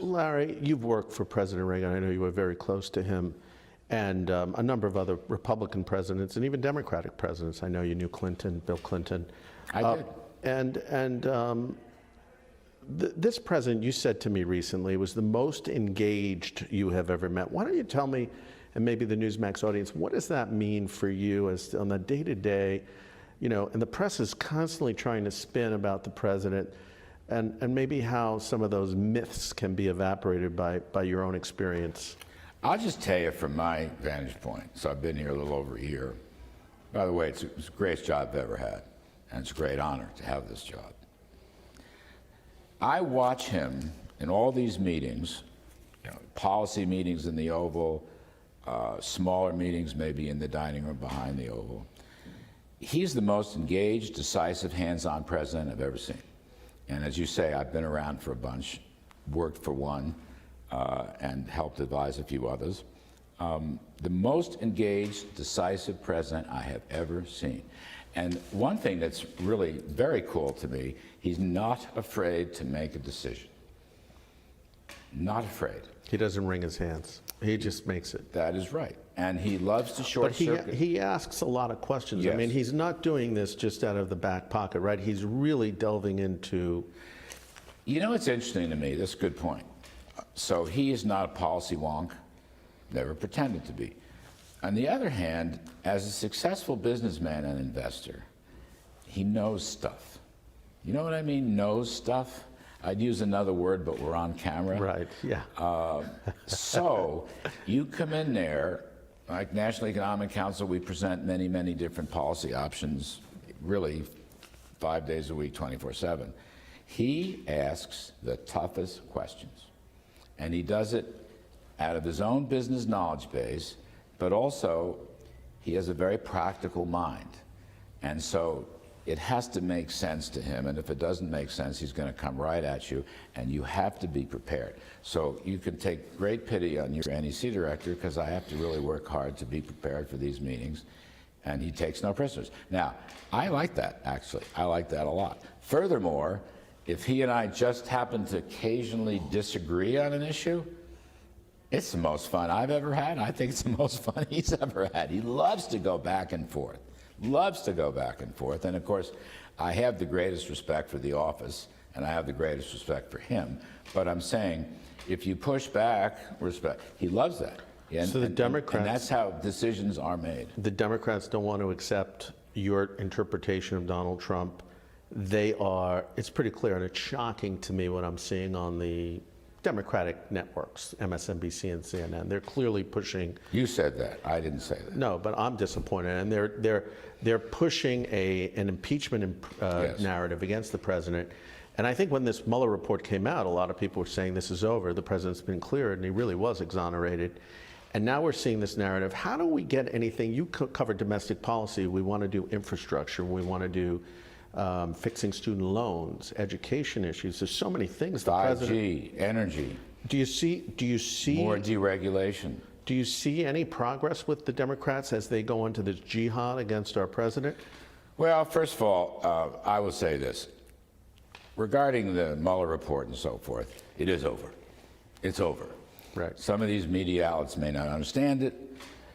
Larry, you've worked for President Reagan. I know you were very close to him, and a number of other Republican presidents and even Democratic presidents. I know you knew Clinton, Bill Clinton. I did. This president, you said to me recently, was the most engaged you have ever met. Why don't you tell me, and maybe the Newsmax audience, what does that mean for you as on the day-to-day, you know, and the press is constantly trying to spin about the president, and maybe how some of those myths can be evaporated by your own experience? I'll just tell you from my vantage point. So I've been here a little over a year. By the way, it's the greatest job I've ever had, and it's a great honor to have this job. I watch him in all these meetings, you know, policy meetings in the Oval, smaller meetings maybe in the dining room behind the Oval. He's the most engaged, decisive, hands-on president I've ever seen. And as you say, I've been around for a bunch, worked for one, and helped advise a few others. The most engaged, decisive president I have ever seen. And one thing that's really very cool to me, he's not afraid to make a decision. Not afraid. He doesn't wring his hands. He just makes it. That is right. And he loves to short circuit. But he asks a lot of questions. Yes. I mean, he's not doing this just out of the back pocket, right? He's really delving into... You know, it's interesting to me, that's a good point. So he is not a policy wonk, never pretended to be. On the other hand, as a successful businessman and investor, he knows stuff. You know what I mean, knows stuff? I'd use another word, but we're on camera. Right, yeah. So you come in there, like National Economic Council, we present many, many different policy options, really 5 days a week, 24/7. He asks the toughest questions. And he does it out of his own business knowledge base, but also he has a very practical mind. And so it has to make sense to him, and if it doesn't make sense, he's going to come right at you, and you have to be prepared. So you can take great pity on your NEC director, because I have to really work hard to be prepared for these meetings, and he takes no prisoners. Now, I like that, actually. I like that a lot. Furthermore, if he and I just happen to occasionally disagree on an issue, it's the most fun I've ever had. I think it's the most fun he's ever had. He loves to go back and forth. Loves to go back and forth. And of course, I have the greatest respect for the office, and I have the greatest respect for him. But I'm saying, if you push back, respect. He loves that. And, so the Democrats, and that's how decisions are made. The Democrats don't want to accept your interpretation of Donald Trump. They are, it's pretty clear, and it's shocking to me what I'm seeing on the Democratic networks, MSNBC and CNN. They're clearly pushing. You said that. I didn't say that. No, but I'm disappointed, and they're pushing an impeachment Yes. narrative against the president. And I think when this Mueller report came out, a lot of people were saying this is over. The president's been cleared, and he really was exonerated. And now we're seeing this narrative. How do we get anything? You covered domestic policy. We want to do infrastructure. We want to do fixing student loans, education issues. There's so many things. 5G, energy. Do you see more deregulation? Do you see any progress with the Democrats as they go into this jihad against our president? Well, first of all, I will say this. Regarding the Mueller report and so forth, it is over. It's over. Right. Some of these media outlets may not understand it.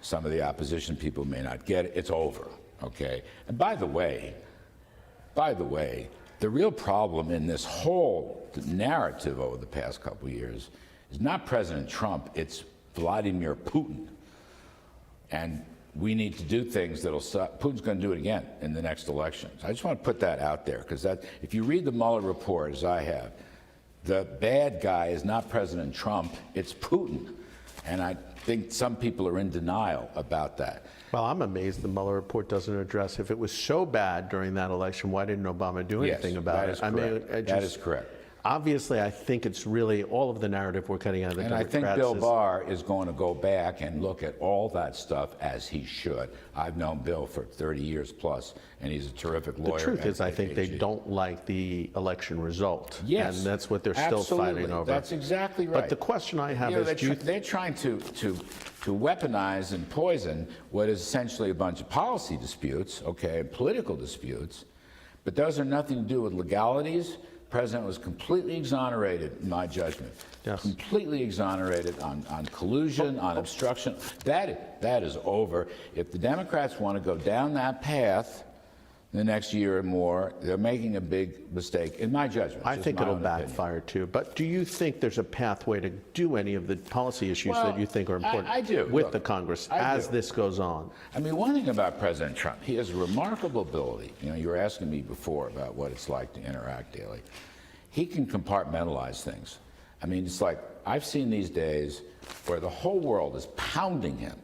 Some of the opposition people may not get it. It's over, okay? And by the way, the real problem in this whole narrative over the past couple of years is not President Trump, it's Vladimir Putin. And we need to do things that'll stop. Putin's going to do it again in the next elections. I just want to put that out there, because if you read the Mueller report, as I have, the bad guy is not President Trump, it's Putin. And I think some people are in denial about that. Well, I'm amazed the Mueller report doesn't address, if it was so bad during that election, why didn't Obama do anything about it? I mean, that is correct. Obviously, I think it's really all of the narrative we're cutting out of the Democrats. And I think Bill Barr is going to go back and look at all that stuff as he should. I've known Bill for 30 years plus, and he's a terrific lawyer. The truth is, I think they don't like the election result. Yes, and that's what they're still fighting over. That's exactly right. But the question I have is, they're trying to weaponize and poison what is essentially a bunch of policy disputes, okay, political disputes, but those are nothing to do with legalities. president was completely exonerated, in my judgment. Yes. Completely exonerated on collusion, on obstruction. That is over. If the Democrats want to go down that path the next year or more, they're making a big mistake, in my judgment. I think it'll backfire too. But do you think there's a pathway to do any of the policy issues that you think are important I do. with Look, the Congress I as do. this goes on? I mean, one thing about President Trump, he has a remarkable ability. You know, you were asking me before about what it's like to interact daily. He can compartmentalize things. I mean, it's like I've seen these days where the whole world is pounding him,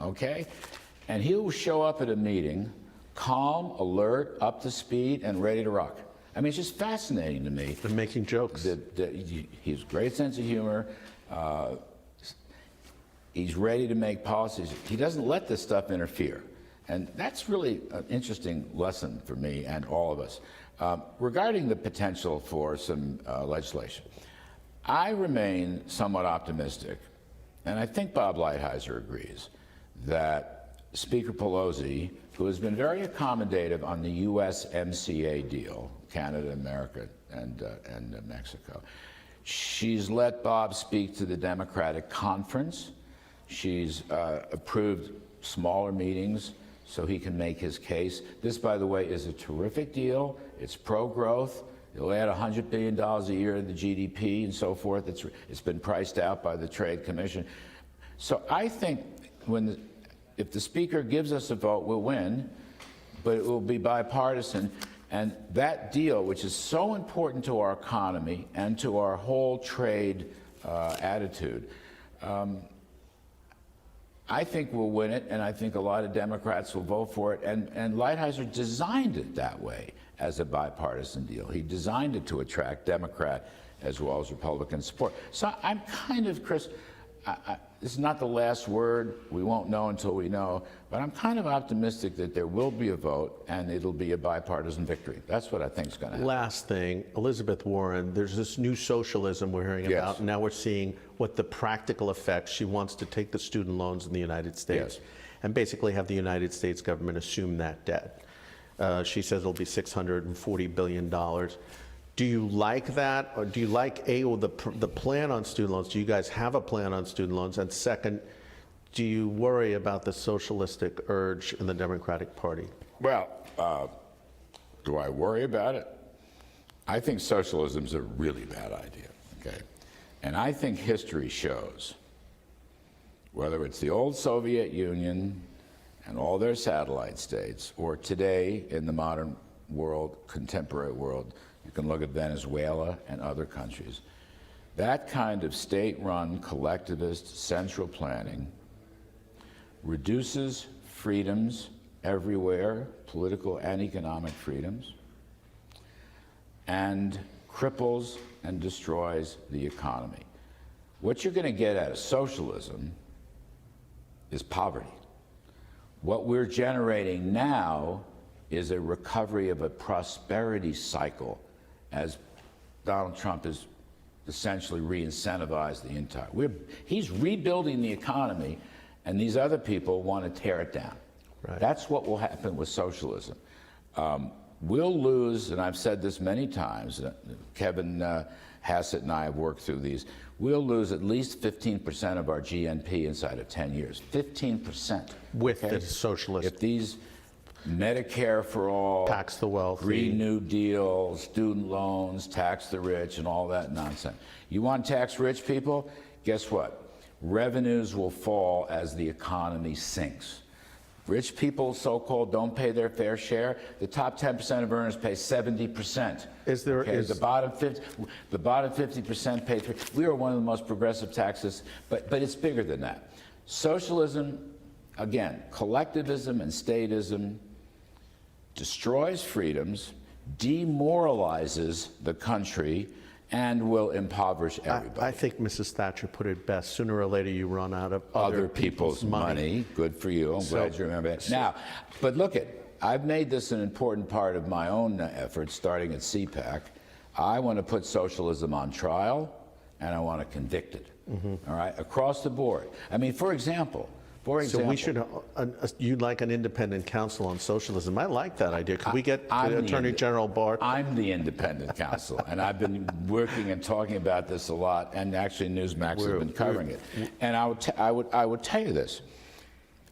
okay? And he'll show up at a meeting, calm, alert, up to speed, and ready to rock. I mean, it's just fascinating to me. They're making jokes. He has a great sense of humor. He's ready to make policies. He doesn't let this stuff interfere. And that's really an interesting lesson for me and all of us. Regarding the potential for some legislation, I remain somewhat optimistic, and I think Bob Lighthizer agrees, that Speaker Pelosi, who has been very accommodative on the USMCA deal, Canada, America, and Mexico, she's let Bob speak to the Democratic conference. She's approved smaller meetings so he can make his case. This, by the way, is a terrific deal. It's pro-growth. It'll add $100 billion a year to the GDP and so forth. It's been priced out by the Trade Commission. So I think if the Speaker gives us a vote, we'll win, but it will be bipartisan. And that deal, which is so important to our economy and to our whole trade attitude, I think we'll win it, and I think a lot of Democrats will vote for it. And Lighthizer designed it that way as a bipartisan deal. He designed it to attract Democrat as well as Republican support. So I'm kind of, Chris, this is not the last word. We won't know until we know. But I'm kind of optimistic that there will be a vote, and it'll be a bipartisan victory. That's what I think is going to happen. Last thing, Elizabeth Warren, there's this new socialism we're hearing about, and now we're seeing what the practical effects. She wants to take the student loans in the United States and basically have the United States government assume that debt. She says it'll be $640 billion. Do you like that? Or do you like, the plan on student loans? Do you guys have a plan on student loans? And second, do you worry about the socialistic urge in the Democratic Party? Well, do I worry about it? I think socialism is a really bad idea, okay? And I think history shows, whether it's the old Soviet Union and all their satellite states, or today in the modern world, contemporary world, you can look at Venezuela and other countries, that kind of state-run, collectivist, central planning reduces freedoms everywhere, political and economic freedoms, and cripples and destroys the economy. What you're going to get out of socialism is poverty. What we're generating now is a recovery of a prosperity cycle, as Donald Trump has essentially re-incentivized the entire. He's rebuilding the economy, and these other people want to tear it down. Right. That's what will happen with socialism. We'll lose, and I've said this many times, Kevin Hassett and I have worked through these, we'll lose at least 15% of our GNP inside of 10 years. 15%. With the socialist. If these Medicare for all, tax the wealthy, Green New Deal, student loans, tax the rich, and all that nonsense. You want to tax rich people? Guess what? Revenues will fall as the economy sinks. Rich people, so-called, don't pay their fair share. The top 10% of earners pay 70%. Is there the bottom 50% pay 3%. We are one of the most progressive taxes, but it's bigger than that. Socialism, again, collectivism and statism destroys freedoms, demoralizes the country, and will impoverish everybody. I think Mrs. Thatcher put it best. Sooner or later, you run out of other people's money. Good for you. I'm glad you remember that. Now, but look I've made this an important part of my own efforts, starting at CPAC. I want to put socialism on trial, and I want to convict it. All right, across the board. I mean, for example, For So example, we should, you'd like an independent counsel on socialism. I like that idea. Could we get Attorney General Barr? I'm the independent counsel, and I've been working and talking about this a lot, and actually Newsmax has been covering it. And I would tell you this.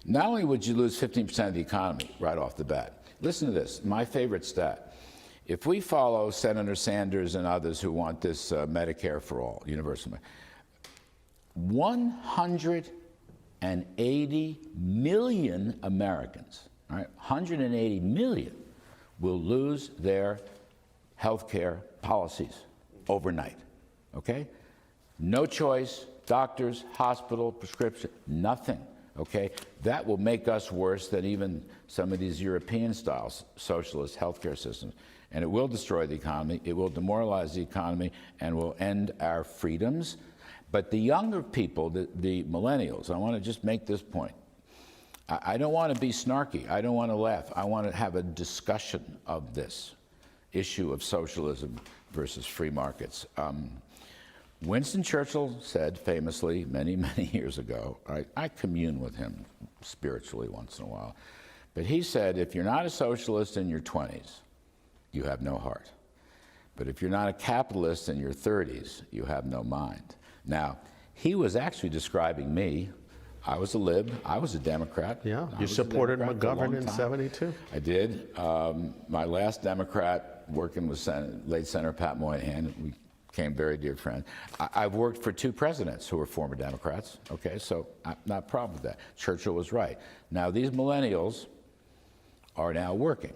Not only would you lose 15% of the economy right off the bat, listen to this, my favorite stat. If we follow Senator Sanders and others who want this Medicare for all, universal, 180 million Americans, all right, 180 million will lose their health care policies overnight, okay? No choice, doctors, hospital, prescription, nothing, okay? That will make us worse than even some of these European-style socialist healthcare systems. And it will destroy the economy, it will demoralize the economy, and will end our freedoms. But the younger people, the millennials, I want to just make this point. I don't want to be snarky. I don't want to laugh. I want to have a discussion of this issue of socialism versus free markets. Winston Churchill said famously many, many years ago, I commune with him spiritually once in a while, but he said, if you're not a socialist in your 20s, you have no heart. But if you're not a capitalist in your 30s, you have no mind. Now, he was actually describing me. I was a lib. I was a Democrat. Yeah, you supported McGovern in '72. I did. My last Democrat working with late Senator Pat Moynihan, we became very dear friends. I've worked for 2 presidents who were former Democrats, okay, so I'm not a problem with that. Churchill was right. Now, these millennials are now working,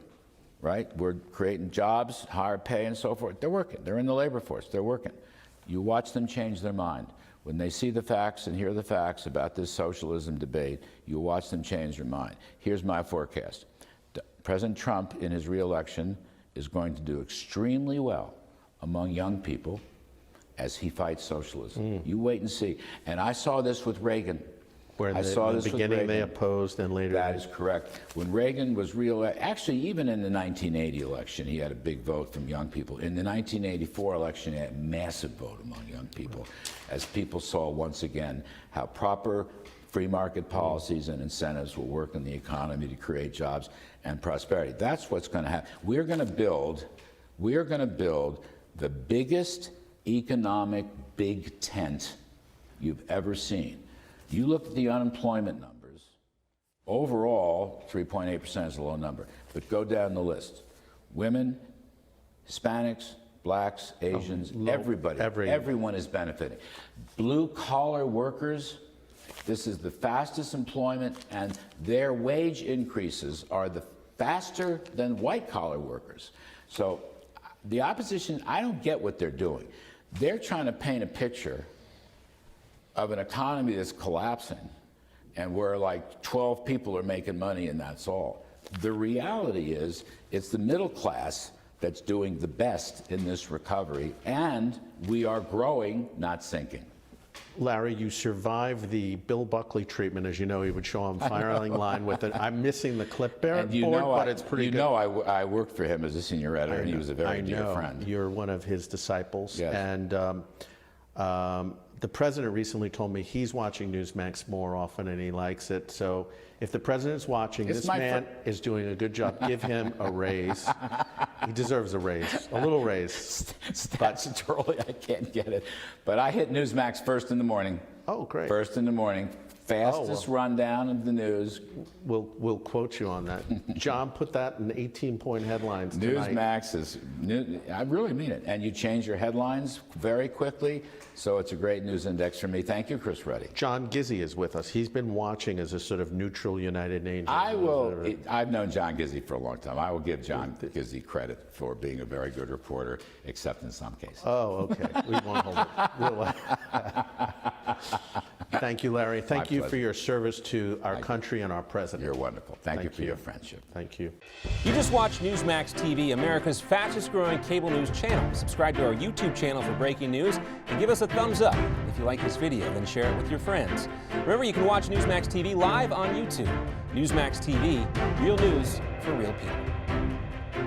right? We're creating jobs, higher pay, and so forth. They're working. They're in the labor force. They're working. You watch them change their mind. When they see the facts and hear the facts about this socialism debate, you watch them change their mind. Here's my forecast. President Trump, in his re-election, is going to do extremely well among young people as he fights socialism. You wait and see. And I saw this with Reagan. Where in the beginning they opposed and later... That is correct. When Reagan was re-elected, actually even in the 1980 election, he had a big vote from young people. In the 1984 election, he had a massive vote among young people, as people saw once again how proper free market policies and incentives will work in the economy to create jobs and prosperity. That's what's going to happen. We're going to build the biggest economic big tent you've ever seen. You look at the unemployment numbers, overall, 3.8% is a low number, but go down the list. Women, Hispanics, blacks, Asians, everyone is benefiting. Blue-collar workers, this is the fastest employment, and their wage increases are the faster than white-collar workers. So the opposition, I don't get what they're doing. They're trying to paint a picture of an economy that's collapsing and where like 12 people are making money and that's all. The reality is it's the middle class that's doing the best in this recovery, and we are growing, not sinking. Larry, you survived the Bill Buckley treatment. As you know, he would show on firing line with it. I'm missing the clipboard, but it's pretty good. You know, I worked for him as a senior editor, and he was a very dear friend. You're one of his disciples. Yes. And the president recently told me he's watching Newsmax more often and he likes it. So if the president's watching, this man is doing a good job. Give him a raise. He deserves a raise, a little raise. Statutorily, I can't get it. But I hit Newsmax first in the morning. Oh, great. First in the morning. Fastest rundown of the news. We'll quote you on that. John, put that in 18-point headlines tonight. Newsmax is, I really mean it. And you change your headlines very quickly, so it's a great news index for me. Thank you, Chris Ruddy. John Gizzi is with us. He's been watching as a sort of neutral United Angel. I've known John Gizzi for a long time. I will give John Gizzi credit for being a very good reporter, except in some cases. Oh, okay. We won't hold it. Thank you, Larry. Thank you for your service to our country and our president. You're wonderful. Thank you for your friendship. Thank you. You just watched Newsmax TV, America's fastest growing cable news channel. Subscribe to our YouTube channel for breaking news and give us a thumbs up. If you like this video, then share it with your friends. Remember, you can watch Newsmax TV live on YouTube. Newsmax TV, real news for real people.